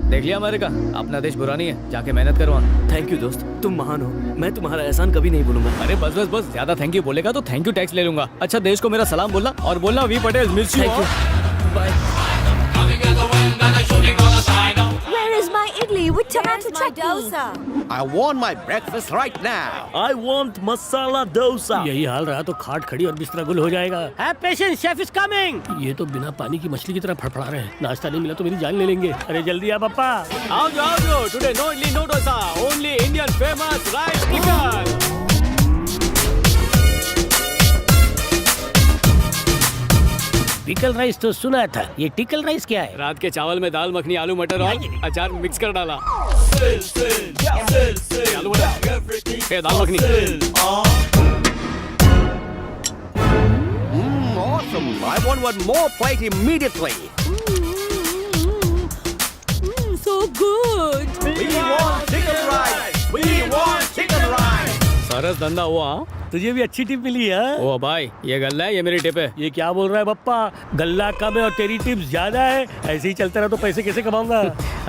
देख लिया अमेरिका, अपना देश बुरा नहीं है, जाके मेहनत करो। थैंक यू दोस्त, तुम महान हो, मैं तुम्हारा एहसान कभी नहीं भूलूंगा। अरे बस बस बस, ज्यादा थैंक यू बोलेगा तो थैंक यू टैक्स ले लूंगा। अच्छा देश को मेरा सलाम बोलना और बोलना we Patel miss you. Bye. Where is my idli with tomato chutney? I want my breakfast right now. I want masala dosa. यही हाल रहा तो खाट खड़ी और बिस्तरा गुल हो जाएगा। Have patience, chef is coming. ये तो बिना पानी की मछली की तरह फड़फड़ा रहे हैं। नाश्ता नहीं मिला तो मेरी जान ले लेंगे। अरे जल्दी आ पप्पा। आओ जाओ, today no idli no dosa, only Indian famous rice टिक्कर। पिकल राइस तो सुना था, ये टिकल राइस क्या है? रात के चावल में दाल मखनी, आलू मटर और अचार मिक्स कर डाला। आलू मटर, दाल makhani. Awesome. I want one more plate immediately. So good. We want chicken rice. We want chicken rice. सरस धंधा हुआ। तुझे भी अच्छी टिप मिली है। ओ भाई, ये गल्ला है, ये मेरी टिप है। ये क्या बोल रहा है बप्पा? गल्ला कम है और तेरी टिप्स ज्यादा है। ऐसे ही चलता रहा तो पैसे कैसे कमाऊंगा?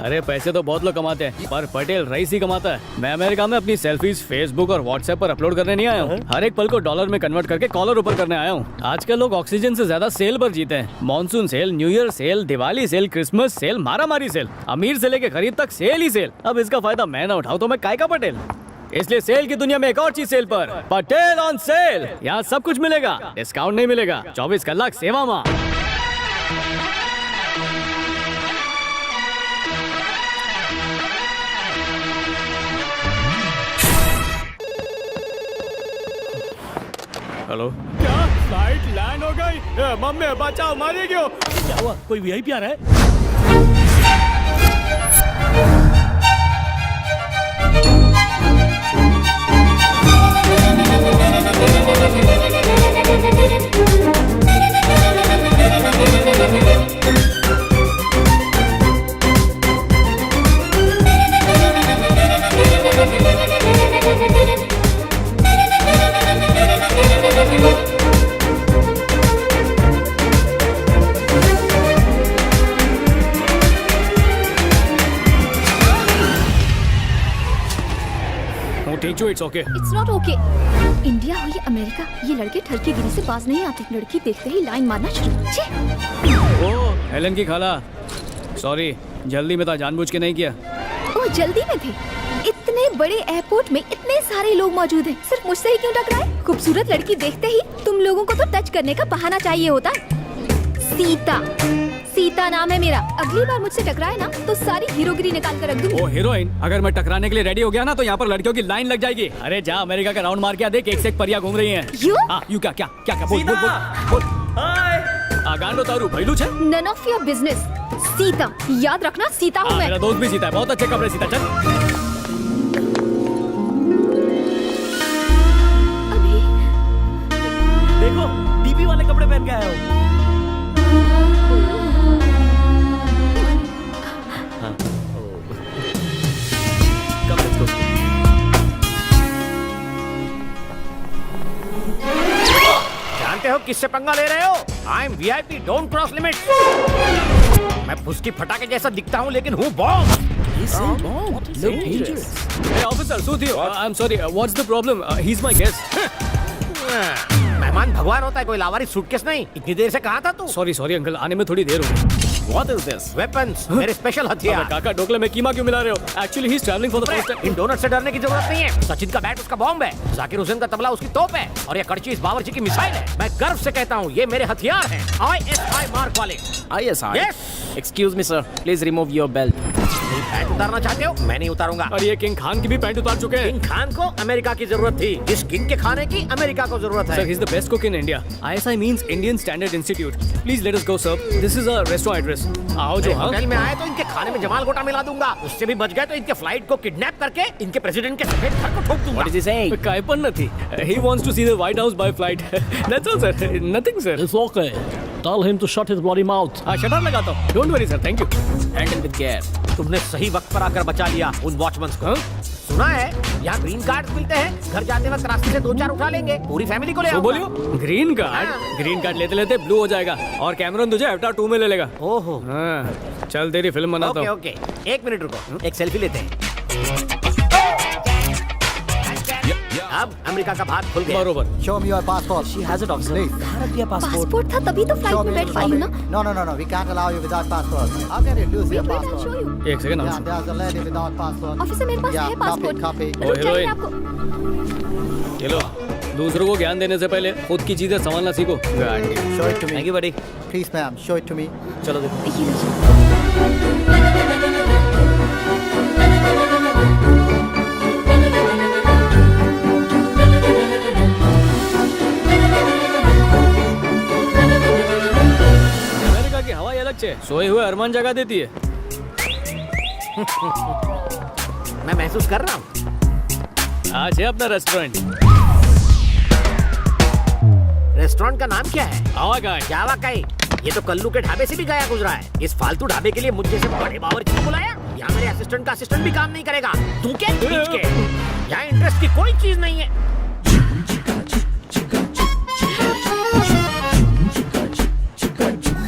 अरे पैसे तो बहुत लोग कमाते हैं, पर पटेल राइस ही कमाता है। मैं अमेरिका में अपनी सेल्फीज फेसबुक और व्हाट्सएप पर अपलोड करने नहीं आया हूँ, हर एक पल को डॉलर में कन्वर्ट करके कॉलर ऊपर करने आया हूँ। आजकल लोग ऑक्सीजन से ज्यादा सेल पर जीते हैं। Monsoon sale, new year sale, Diwali sale, Christmas sale, मारामारी सेल, अमीर से लेके गरीब तक सेल ही सेल। अब इसका फायदा मैं ना उठाऊं तो मैं काय का पटेल। इसलिए सेल की दुनिया में एक और चीज सेल पर, पटेल ऑन सेल। यहाँ सब कुछ मिलेगा, डिस्काउंट नहीं मिलेगा। 24 कलाक सेवा माँ। हेलो, क्या फ्लाइट लैंड हो गई? मम्मी बचाओ, मारिए क्यों? क्या हुआ? कोई वीआईपी आ रहा है? It's okay. It's not okay. India हो या अमेरिका, ये लड़के ठरकी गिरी से बाज नहीं आते। लड़की देखते ही लाइन मारना शुरू। छी! ओ हेलन की खाला, सॉरी, जल्दी में था, जानबूझ के नहीं किया। ओ जल्दी में थे? इतने बड़े एयरपोर्ट में इतने सारे लोग मौजूद हैं, सिर्फ मुझसे ही क्यों टकराए? खूबसूरत लड़की देखते ही तुम लोगों को तो टच करने का बहाना चाहिए होता। सीता, सीता नाम है मेरा। अगली बार मुझसे टकराए ना तो सारी हीरोगिरी निकाल कर रख दूंगी। ओ हीरोइन, अगर मैं टकराने के लिए रेडी हो गया ना तो यहाँ पर लड़कियों की लाइन लग जाएगी। अरे जा अमेरिका का राउंड मार के देख, एक से एक परियां घूम रही हैं। यू? हाँ, यू क्या क्या क्या क्या बोल बोल बोल बोल। आगांडो तारू भैलू छे? None of your business. Sita, याद रखना सीता हूँ मैं। मेरा दोस्त भी सीता है, बहुत अच्छे कपड़े सीता। चल अभी देखो, डीपी वाले कपड़े पहन के आया हूँ। किससे पंगा ले रहे हो? I am VIP, don't cross limit. मैं फुसकी फटाके जैसा दिखता हूँ लेकिन हूँ boss. Hey officer, Sudhir, I'm sorry. What's the problem? He's my guest. मेहमान भगवान होता है, कोई लावारिस सूटकेस नहीं। इतनी देर से कहाँ था तू? Sorry अंकल, आने में थोड़ी देर होगी। What is this? Weapons, मेरे स्पेशल हथियार। काका ढोकले में कीमा क्यों मिला रहे हो? Actually he's traveling for the first time. इन डोनट से डरने की जरूरत नहीं है। सचिन का बैट उसका बॉम्ब है, जाकिर हुसैन का तबला उसकी तोप है, और ये कड़ची इस बावर्ची की मिसाइल है। मैं गर्व से कहता हूँ ये मेरे हथियार हैं। ISI मार्क वाले। ISI? Yes. Excuse me, sir. Please remove your belt. मेरी पैंट उतारना चाहते हो? मैं नहीं उतारूंगा। और ये किंग खान की भी पैंट उतार चुके हैं। किंग खान को अमेरिका की जरूरत थी, इस किंग के खाने की अमेरिका को जरूरत Sir, है। he's the best cook in India. ISI means Indian Standard Institute. Please let us go, sir. This is a restaurant address. आओ जो हाँ। होटल में आए तो इनके खाने में जमाल गोटा मिला दूंगा, उससे भी बच गए तो इनके फ्लाइट को किडनैप करके इनके प्रेसिडेंट के सफेद घर को ठोक दूंगा। What is he saying? कायपन न थी. He wants to see the White House by flight. That's all, sir. Nothing, sir. It's okay. Tell him to shut his bloody mouth. हाँ, शटर लगाता हूँ. Don't worry, sir. Thank you. Handle with care. तुमने सही वक्त पर आकर बचा लिया उन वॉचमैन को। हाँ? सुना है यहाँ ग्रीन कार्ड मिलते हैं, घर जाते वक्त रास्ते से 2-4 उठा लेंगे, पूरी फैमिली को ले तो आऊंगा। बोलियो ग्रीन कार्ड लेते लेते ब्लू हो जाएगा और कैमरन तुझे अवतार 2 में ले लेगा। ओहो। हाँ, चल तेरी फिल्म बनाता ओके हूँ। ओके, 1 मिनट रुको, एक सेल्फी लेते हैं। अब अमेरिका का भाग खुल गया। बरोबर। Show me your passport. She has it, officer. Please. भारतीय passport. पासपोर्ट था तभी तो Show फ्लाइट में me. बैठ पाई हूँ ना। No. We can't allow you without passport. How can you lose your Wait, I'll show passport? you. एक second Yeah, there's a lady without passport. Officer मेरे पास Yeah, है पासपोर्ट। copy. ओ, रुक जाइए heroine. आपको। ये लो, दूसरों को ज्ञान देने से पहले खुद की चीजें संभालना सीखो। Show it to me. Thank you, buddy. Please, ma'am. Show it to me. चलो देखो. ये लीजिए। अमेरिका की हवा ही अलग छे, सोए हुए अरमान जगा देती है। मैं महसूस कर रहा हूँ। आज है अपना रेस्टोरेंट। रेस्टोरेंट का नाम क्या है? हवा का है। क्या वाकई? ये तो कल्लू के ढाबे से भी गया गुजरा है। इस फालतू ढाबे के लिए मुझे से बड़े बावर्ची को बुलाया। यहाँ मेरे असिस्टेंट का असिस्टेंट भी काम नहीं करेगा। तू क्या खींच के? यहाँ इंटरेस्ट की कोई चीज नहीं है।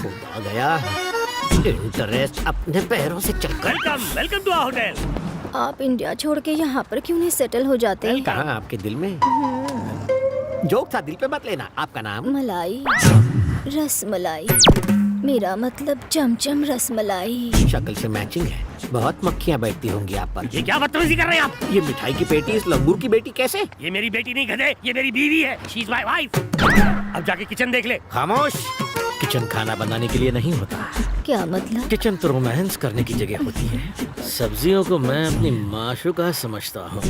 खुदा गया, इंटरेस्ट अपने पैरों से चल कर। Welcome to our hotel. आप इंडिया छोड़ के यहाँ पर क्यों नहीं सेटल हो जाते हैं? कहाँ आपके दिल में? जोक था, दिल पे मत लेना। आपका नाम? मलाई, रसमलाई। मेरा मतलब चमचम रसमलाई। शक्ल से मैचिंग है। बहुत मक्खियाँ बैठती होंगी आप पर। ये क्या बदतमीजी कर रहे हैं आप? ये मिठाई की पेटी इस लंगूर की बेटी कैसे? ये मेरी बेटी नहीं गधे, ये मेरी बीवी है. She's my wife. अब जाके किचन देख ले. खामोश। किचन खाना बनाने के लिए नहीं होता। क्या मतलब? किचन तो रोमांस करने की जगह होती है। सब्जियों को मैं अपनी माशूका समझता हूँ।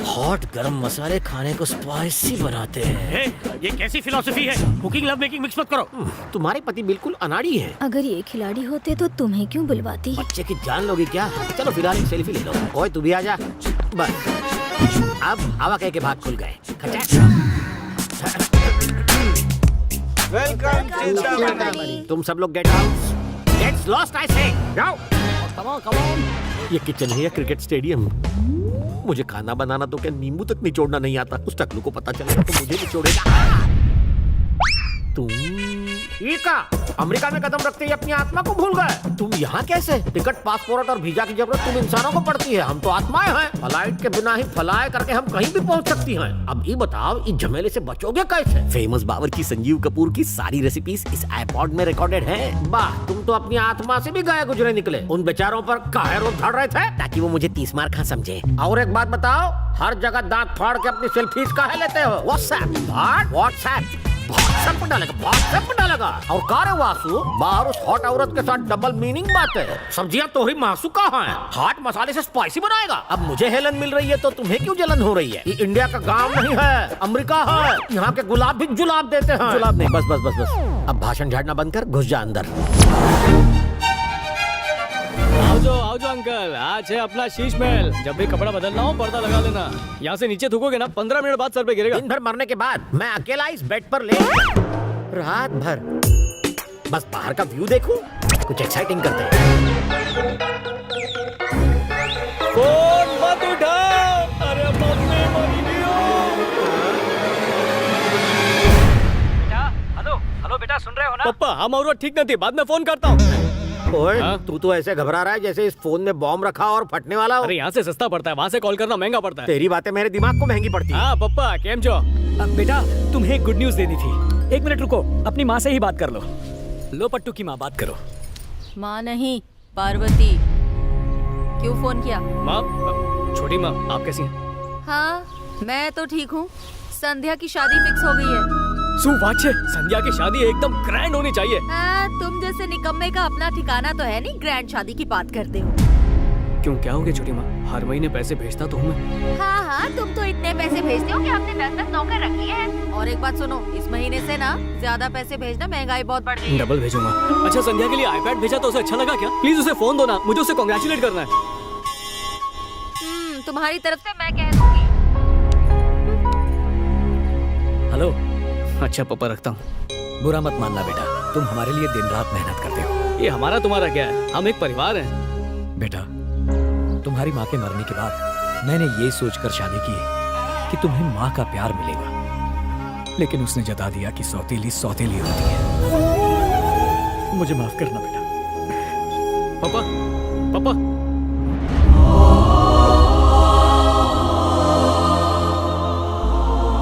हॉट गरम मसाले खाने को स्पाइसी बनाते हैं। हे, ये कैसी फिलॉसफी है? कुकिंग लव मेकिंग मिक्स मत करो. तुम्हारे पति बिल्कुल अनाड़ी है। अगर ये खिलाड़ी होते तो तुम्हें क्यों बुलवाती? बच्चे की जान लोगी क्या? चलो फिलहाल एक सेल्फी ले लो। ओए तू भी आ जा। बस अब आवा कह के भाग खुल गए। वेलकम तुम सब लोग get out. Gets lost I say. जाओ। Come on. ये किचन है या क्रिकेट स्टेडियम? मुझे खाना बनाना तो क्या नींबू तक निचोड़ना नहीं आता। उस टकलू को पता चलेगा तो मुझे निचोड़ेगा। तुम ये का अमेरिका में कदम रखते ही अपनी आत्मा को भूल गए। तुम यहाँ कैसे? टिकट, पासपोर्ट और वीजा की जरूरत तुम इंसानों को पड़ती है। हम तो आत्माएं हैं। फ्लाइट के बिना ही फ्लाई करके हम कहीं भी पहुँच सकती हैं। अब ये बताओ इस झमेले से बचोगे कैसे? फेमस बावर्ची संजीव कपूर की सारी रेसिपीज इस आईपॉड में रिकॉर्डेड हैं। वाह, तुम तो अपनी आत्मा से भी गए गुजरे निकले। उन बेचारों पर काहे रोक धड़ रहे थे ताकि वो मुझे 30 मार खा समझे। और एक बात बताओ, हर जगह दांत फाड़ के अपनी सेल्फीज काहे लेते हो? व्हाट्सएप पर डालेगा। और कारे वासु बाहर उस हॉट औरत के साथ डबल मीनिंग बात है। सब्जियां तो ही मासू कहाँ है? हॉट मसाले से स्पाइसी बनाएगा। अब मुझे हेलन मिल रही है तो तुम्हें क्यों जलन हो रही है? ये इंडिया का गांव नहीं है, अमेरिका है। यहाँ के गुलाब भी जुलाब देते हैं। जुलाब नहीं, बस। अब भाषण झाड़ना बंद कर, घुस जा अंदर। आओ जो अंकल, आज है अपना शीश महल। जब भी कपड़ा बदलना हो पर्दा लगा लेना। यहाँ से नीचे थूकोगे ना 15 मिनट बाद सर पे गिरेगा। दिन भर मरने के बाद मैं अकेला इस बेड पर ले रात भर बस बाहर का व्यू देखूं, कुछ एक्साइटिंग करते हैं। फोन मत उठाओ। अरे मम्मी मरी नहीं हो। हेलो बेटा सुन रहे हो ना? पप्पा हम और वो ठीक नहीं थी, बाद में फोन करता हूँ। ओए हाँ? तू तो ऐसे घबरा रहा है जैसे इस फोन में बॉम्ब रखा और फटने वाला हो। अरे यहाँ से सस्ता पड़ता है, वहाँ से कॉल करना महंगा पड़ता है। तेरी बातें मेरे दिमाग को महंगी पड़ती है। हाँ पप्पा केम जो? बेटा तुम्हें एक गुड न्यूज देनी थी। एक मिनट रुको, अपनी माँ से ही बात कर लो। लो पट्टू की माँ, बात करो। माँ नहीं, पार्वती। क्यों फोन किया? माँ, छोटी माँ आप कैसी हैं? हाँ मैं तो ठीक हूँ। संध्या की शादी फिक्स हो गई है। सुवाच्य, संध्या की शादी एकदम ग्रैंड होनी चाहिए। तुम जैसे निकम्मे का अपना ठिकाना तो है नहीं, ग्रैंड शादी की बात करते हो। क्यों क्या हो गया छोटी माँ? हर महीने पैसे भेजता तो हूँ मैं। हाँ हाँ, तुम तो इतने पैसे भेजते हो कि हमने 10-10 नौकर रखी है। और एक बात सुनो, इस महीने से ना ज्यादा पैसे भेजना, महंगाई बहुत बढ़ गई है। डबल भेजूंगा। अच्छा संध्या के लिए आईपैड भेजा तो उसे अच्छा लगा क्या? प्लीज उसे फोन दो ना, मुझे उसे कांग्रेचुलेट करना है। तुम्हारी तरफ से मैं कह दूंगी। हेलो। अच्छा पापा रखता हूँ। बुरा मत मानना बेटा, तुम हमारे लिए दिन रात मेहनत करते हो। ये हमारा तुम्हारा क्या है, हम एक परिवार हैं। बेटा तुम्हारी माँ के मरने के बाद मैंने ये सोचकर शादी की कि तुम्हें माँ का प्यार मिलेगा, लेकिन उसने जता दिया कि सौतेली सौतेली होती है। मुझे माफ करना बेटा। पापा पापा